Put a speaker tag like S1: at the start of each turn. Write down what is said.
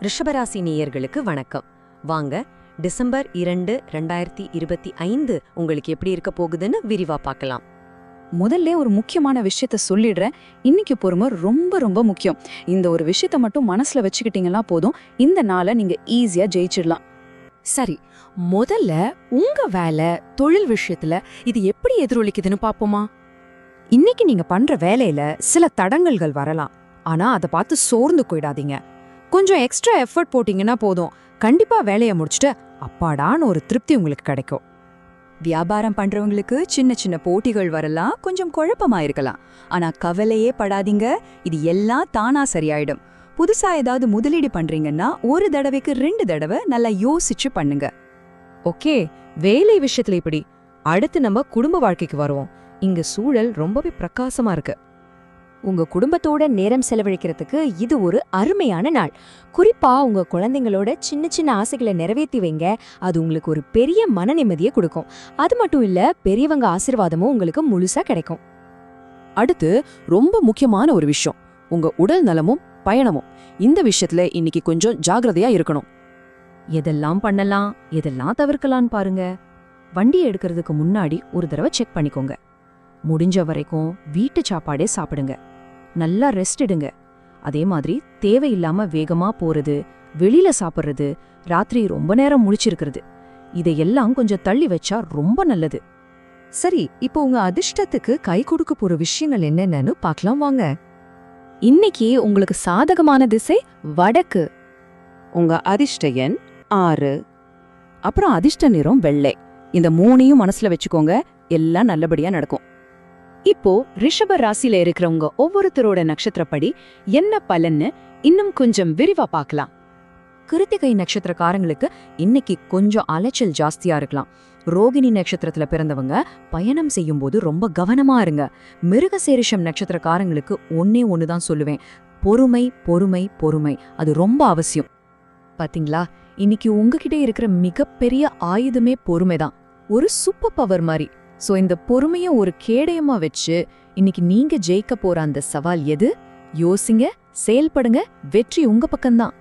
S1: ரிஷபராசி நேயர்களுக்கு வணக்கம். வாங்க, டிசம்பர் 2, 2025 உங்களுக்கு எப்படி இருக்க போகுதுன்னு விரிவா பார்க்கலாம்.
S2: முதல்ல ஒரு முக்கியமான விஷயத்த சொல்லிடுறேன். இன்னைக்கு பொறுமை ரொம்ப ரொம்ப முக்கியம். இந்த ஒரு விஷயத்த மட்டும் மனசுல வச்சுக்கிட்டீங்கன்னா போதும், இந்த நாளை நீங்க ஈஸியா ஜெயிச்சிடலாம்.
S3: சரி, முதல்ல உங்க வேலை தொழில் விஷயத்துல இது எப்படி எதிரொலிக்குதுன்னு பாப்போமா?
S4: இன்னைக்கு நீங்க பண்ற வேலையில சில தடங்கல்கள் வரலாம். ஆனா அதை பார்த்து சோர்ந்து போயிடாதீங்க. கொஞ்சம் எக்ஸ்ட்ரா எஃபர்ட் போட்டீங்கன்னா போதும், கண்டிப்பா வேலையை முடிச்சுட்டு அப்பாடான்னு ஒரு திருப்தி உங்களுக்கு கிடைக்கும்.
S5: வியாபாரம் பண்றவங்களுக்கு சின்ன சின்ன போட்டிகள் வரலாம், கொஞ்சம் குழப்பமா இருக்கலாம். ஆனா கவலையே படாதீங்க, இது எல்லாம் தானா சரியாயிடும். புதுசா ஏதாவது முதலீடு பண்றீங்கன்னா ஒரு தடவைக்கு 2 தடவை நல்லா யோசிச்சு பண்ணுங்க.
S4: ஓகே, வேலை விஷயத்துல இப்படி. அடுத்து நம்ம குடும்ப வாழ்க்கைக்கு வருவோம். இங்க சூழல் ரொம்பவே பிரகாசமா இருக்கு.
S6: உங்க குடும்பத்தோட நேரம் செலவழிக்கிறதுக்கு இது ஒரு அருமையான நாள். குறிப்பா உங்க குழந்தைங்களோட சின்ன சின்ன ஆசைகளை நிறைவேற்றி வைங்க. அது உங்களுக்கு ஒரு பெரிய மன நிம்மதியை கொடுக்கும். அது மட்டும் இல்ல, பெரியவங்க ஆசீர்வாதமும் உங்களுக்கு முழுசா கிடைக்கும்.
S3: அடுத்து ரொம்ப முக்கியமான ஒரு விஷயம், உங்க உடல் நலமும் பயணமும். இந்த விஷயத்துல இன்னைக்கு கொஞ்சம் ஜாக்கிரதையா இருக்கணும்.
S4: எதெல்லாம் பண்ணலாம், எதெல்லாம் தவிர்க்கலான்னு பாருங்க. வண்டி எடுக்கிறதுக்கு முன்னாடி ஒரு தடவை செக் பண்ணிக்கோங்க. முடிஞ்ச வரைக்கும் வீட்டு சாப்பாடே சாப்பிடுங்க. நல்லா ரெஸ்ட் எடுங்க. அதே மாதிரி தேவையில்லாம வேகமா போறது, வெளியில சாப்பிடுறது, ராத்திரி ரொம்ப நேரம் முழிச்சிருக்கிறது, இதையெல்லாம் கொஞ்சம் தள்ளி வச்சா ரொம்ப நல்லது.
S2: சரி, இப்போ உங்க அதிர்ஷ்டத்துக்கு கை கொடுக்க போற விஷயங்கள் என்னென்னு பார்க்கலாம் வாங்க.
S3: இன்னைக்கு உங்களுக்கு சாதகமான திசை வடக்கு. உங்க அதிர்ஷ்ட எண் 6. அப்புறம் அதிர்ஷ்ட நிறம் வெள்ளை. இந்த 3ஐயும் மனசுல வச்சுக்கோங்க, எல்லாம் நல்லபடியா நடக்கும். இப்போ ரிஷப ராசியில இருக்கிறவங்க ஒவ்வொருத்தரோட நட்சத்திரப்படி என்ன பலன்னு இன்னும் கொஞ்சம் விரிவா பார்க்கலாம்.
S4: கிருத்திகை நட்சத்திரக்காரங்களுக்கு இன்னைக்கு கொஞ்சம் அலைச்சல் ஜாஸ்தியா இருக்கலாம். ரோகிணி நட்சத்திரத்துல பிறந்தவங்க பயணம் செய்யும்போது ரொம்ப கவனமா இருங்க. மிருகசீரிஷம் நட்சத்திரக்காரங்களுக்கு ஒண்ணுதான் சொல்லுவேன், பொறுமை பொறுமை பொறுமை, அது ரொம்ப அவசியம். பாத்தீங்களா, இன்னைக்கு உங்ககிட்ட இருக்கிற மிகப்பெரிய ஆயுதமே பொறுமைதான். ஒரு சூப்பர் பவர் மாதிரி. சோ இந்த பொறுமைய ஒரு கேடயமா வச்சு இன்னைக்கு நீங்க ஜெயிக்க போற அந்த சவால் எது? யோசிங்க, செயல்படுங்க, வெற்றி உங்க பக்கம்தான்.